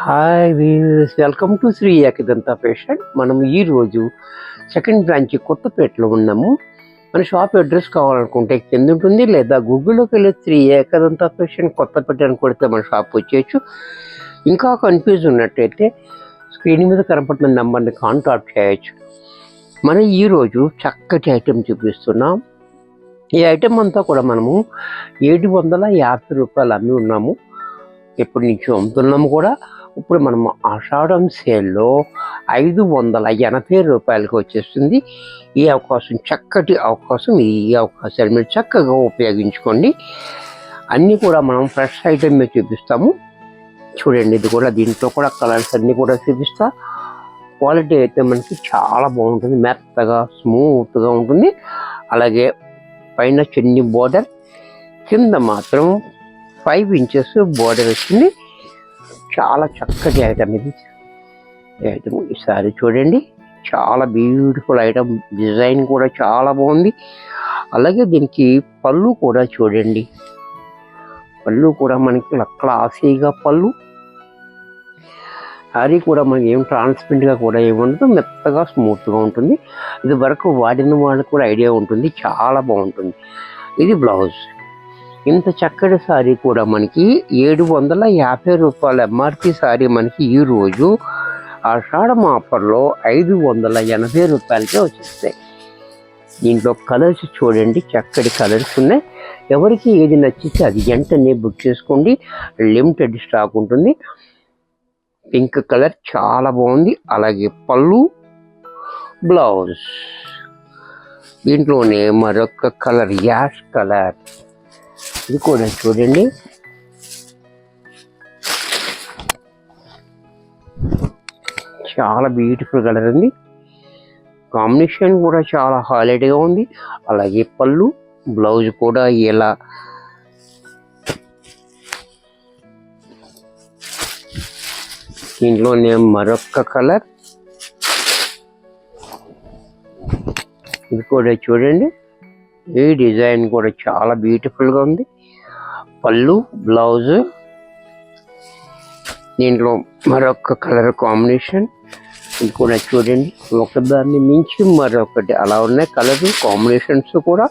Hi viewers, welcome to Sri Ekadanta fashion. మనం ఈరోజు second branch కొత్తపేటలో ఉన్నాము. మన షాప్ అడ్రస్ కావాలనుకుంటే కింద ఉంటుంది, లేదా గూగుల్లోకి వెళ్ళి శ్రీ ఏకదంత ఫ్యాషన్ కొత్తపేట అని కొడితే మన షాప్ వచ్చేయచ్చు. ఇంకా కన్ఫ్యూజ్ ఉన్నట్టయితే స్క్రీన్ మీద కనపడుతున్న నెంబర్ని కాంటాక్ట్ చేయొచ్చు. మనం ఈరోజు చక్కటి ఐటెం చూపిస్తున్నాం. ఈ ఐటెం అంతా కూడా మనము 750 రూపాయలు అమ్మి ఉన్నాము. ఎప్పటి నుంచో అమ్ముతున్నాము కూడా. ఇప్పుడు మనం ఆషాఢం సేల్లో 580 రూపాయలకి వచ్చేస్తుంది. ఈ అవకాశం చక్కటి అవకాశం. ఈ అవకాశాన్ని మీరు చక్కగా ఉపయోగించుకోండి. అన్నీ కూడా మనం ఫ్రెష్ ఐటమ్ చూపిస్తాము. చూడండి, ఇది కూడా దీంట్లో కూడా కలర్స్ అన్నీ కూడా చూపిస్తా. క్వాలిటీ అయితే మనకి చాలా బాగుంటుంది, మెత్తగా స్మూత్గా ఉంటుంది. అలాగే పైన చిన్ని బోర్డర్, కింద మాత్రం 5 ఇంచెస్ బోర్డర్ వచ్చింది. చాలా చక్కటి ఐటమ్ ఇది. ఐటమ్ ఈసారి చూడండి, చాలా బ్యూటిఫుల్ ఐటమ్. డిజైన్ కూడా చాలా బాగుంది. అలాగే దీనికి పళ్ళు కూడా చూడండి, పళ్ళు కూడా మనకి క్లాసీగా పళ్ళు. శారీ కూడా మనకి ఏం ట్రాన్స్పరెంట్గా కూడా ఏముండదు, మెత్తగా స్మూత్గా ఉంటుంది. ఇది వరకు వాడిన వాళ్ళకి కూడా ఐడియా ఉంటుంది, చాలా బాగుంటుంది. ఇది బ్లౌజ్. ఇంత చక్కటి శారీ కూడా మనకి 750 రూపాయల ఎంఆర్పి శారీ మనకి ఈరోజు ఆషాఢం ఆఫర్లో 580 రూపాయలకే వచ్చేస్తాయి. దీంట్లో కలర్స్ చూడండి, చక్కటి కలర్స్ ఉన్నాయి. ఎవరికి ఏది నచ్చితే అది వెంటనే బుక్ చేసుకోండి. లిమిటెడ్ స్టాక్ ఉంటుంది. పింక్ కలర్ చాలా బాగుంది. అలాగే పళ్ళు, బ్లౌజ్. దీంట్లోనే మరొక కలర్ యాష్ కలర్, ఇది కూడా చూడండి. చాలా బ్యూటిఫుల్ కలర్ ఉంది. కాంబినేషన్ కూడా చాలా హైలైట్గా ఉంది. అలాగే పళ్ళు, బ్లౌజ్ కూడా ఇలా దీంట్లోనే మరొక కలర్, ఇది కూడా చూడండి. ఈ డిజైన్ కూడా చాలా బ్యూటిఫుల్గా ఉంది. పళ్ళు, బ్లౌజ్. దీంట్లో మరొక కలర్ కాంబినేషన్, ఇది కూడా చూడండి. ఒకదాన్ని మించి మరొకటి అలా ఉన్నాయి కలర్ కాంబినేషన్స్ కూడా.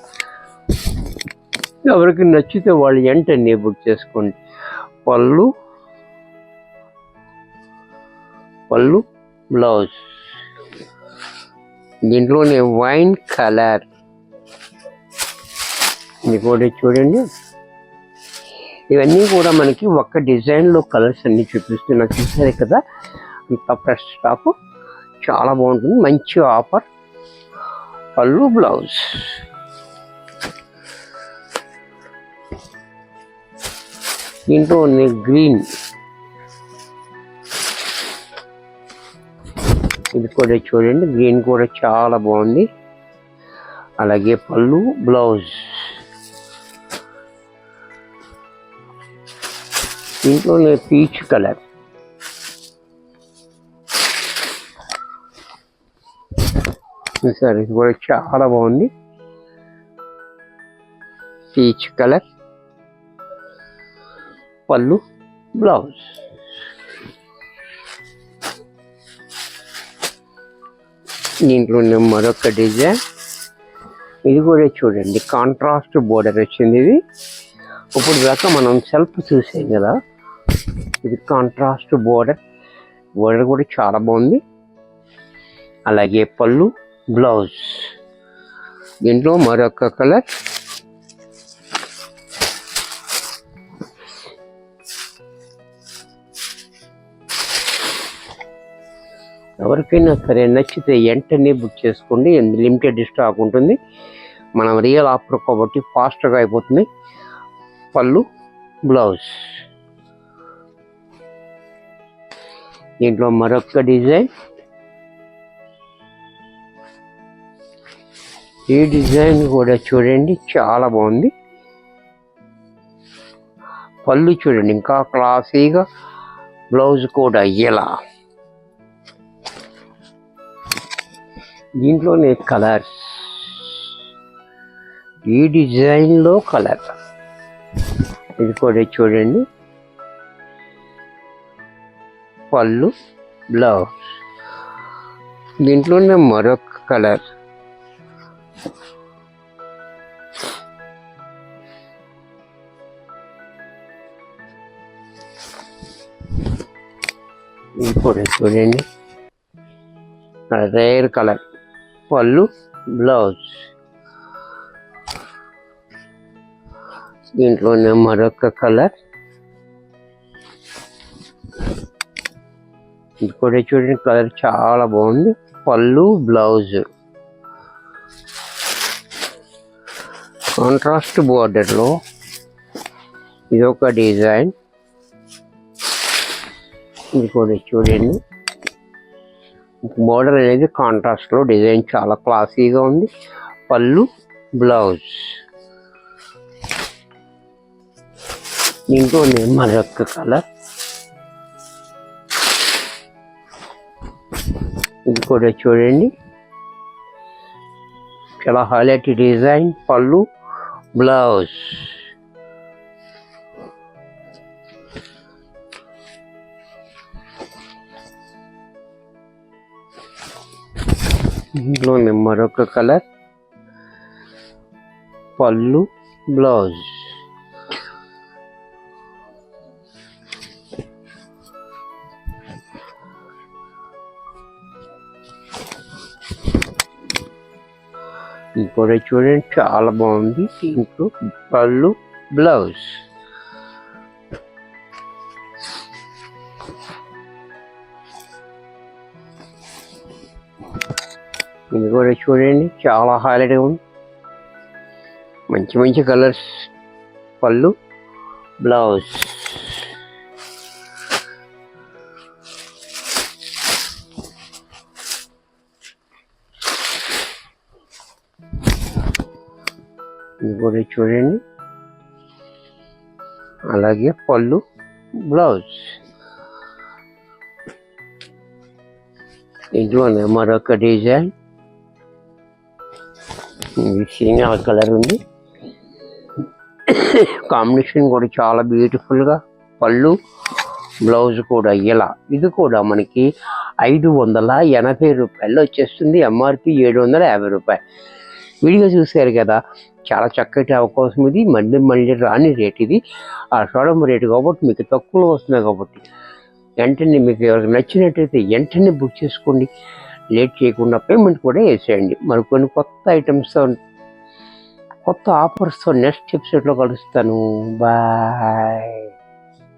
ఎవరికి నచ్చితే వాళ్ళు వెంటనే బుక్ చేసుకోండి. పళ్ళు, బ్లౌజ్. దీంట్లోనే వైన్ కలర్, ఇది కూడా చూడండి. ఇవన్నీ కూడా మనకి ఒక్క డిజైన్లో కలర్స్ అన్ని చూపిస్తున్నా, చూసారు కదా. అంత ఫ్రెష్ స్టాక్, చాలా బాగుంటుంది. మంచి ఆఫర్. పళ్ళు, బ్లౌజ్. దీంట్లో గ్రీన్, ఇది కూడా చూడండి. గ్రీన్ కూడా చాలా బాగుంది. అలాగే పళ్ళు, బ్లౌజ్. దీంట్లోనే పీచ్ కలర్, సరే ఇది కూడా చాలా బాగుంది. పీచ్ కలర్, పళ్ళు, బ్లౌజ్. దీంట్లోనే మరొక డిజైన్, ఇది కూడా చూడండి. కాంట్రాస్ట్ బోర్డర్ వచ్చింది. ఇది ఇప్పుడు దాకా మనం సెల్ఫ్ చూసాం కదా, ఇది కాంట్రాస్ట్ బోర్డర్ కూడా చాలా బాగుంది. అలాగే పళ్ళు, బ్లౌజ్. దీంట్లో మరొక కలర్, ఎవరికైనా సరే నచ్చితే వెంటనే బుక్ చేసుకోండి. లిమిటెడ్ స్టాక్ ఉంటుంది. మనం రియల్ ఆఫర్ కాబట్టి ఫాస్ట్గా అయిపోతుంది. పళ్ళు, బ్లౌజ్. దీంట్లో మరొక డిజైన్, ఈ డిజైన్ కూడా చూడండి, చాలా బాగుంది. పళ్ళు చూడండి, ఇంకా క్లాసీగా. బ్లౌజ్ కూడా ఇలా. దీంట్లోనే కలర్స్, ఈ డిజైన్లో కలర్, ఇది కూడా చూడండి. పళ్ళు, బ్లౌజ్. దీంట్లోనే మరొక కలర్, ఇది కూడా చూడండి, రేర్ కలర్, పళ్ళు, బ్లౌజ్. దీంట్లోనే మరొక కలర్, ఇది కూడా చూడండి, కలర్ చాలా బాగుంది, పళ్ళు, బ్లౌజ్. కాంట్రాస్ట్ బోర్డర్లో ఇదొక డిజైన్, ఇది కూడా చూడండి, బోర్డర్ అనేది కాంట్రాస్ట్లో డిజైన్ చాలా క్లాసీగా ఉంది, పళ్ళు, బ్లౌజ్. దీంట్లోనే మరొక కలర్, ఇది కూడా చూడండి, చాలా హైలైట్ డిజైన్, పళ్ళు, బ్లౌజ్. దీంట్లోనే మరొక కలర్, పళ్ళు, బ్లౌజ్. ఇది కూడా చూడండి, చాలా బాగుంది, దీంట్లో పళ్ళు, బ్లౌజ్. ఇది కూడా చూడండి, చాలా హైలైట్గా ఉంది, మంచి మంచి కలర్స్, పళ్ళు, బ్లౌజ్. ఇది కూడా చూడండి, అలాగే పళ్ళు, బ్లౌజ్. ఇంట్లోనే మరొక డిజైన్, సింగల్ కలర్ ఉంది, కాంబినేషన్ కూడా చాలా బ్యూటిఫుల్గా, పళ్ళు, బ్లౌజ్ కూడా ఇలా. ఇది కూడా మనకి 580 రూపాయలు వచ్చేస్తుంది, ఎంఆర్పి 750 రూపాయలు. వీడియో చూశారు కదా, చాలా చక్కటి అవకాశం ఇది, మళ్ళీ మళ్ళీ రాని రేట్ ఇది, ఆ షోరూమ్ రేటు కాబట్టి మీకు తక్కువలో వస్తుంది కాబట్టి వెంటనే మీకు ఎవరికి నచ్చినట్టయితే వెంటనే బుక్ చేసుకోండి, లేట్ చేయకుండా పేమెంట్ కూడా వేసేయండి. మరికొన్ని కొత్త ఐటమ్స్తో, కొత్త ఆఫర్స్తో నెక్స్ట్ ఎపిసోడ్లో కలుస్తాను. బాయ్.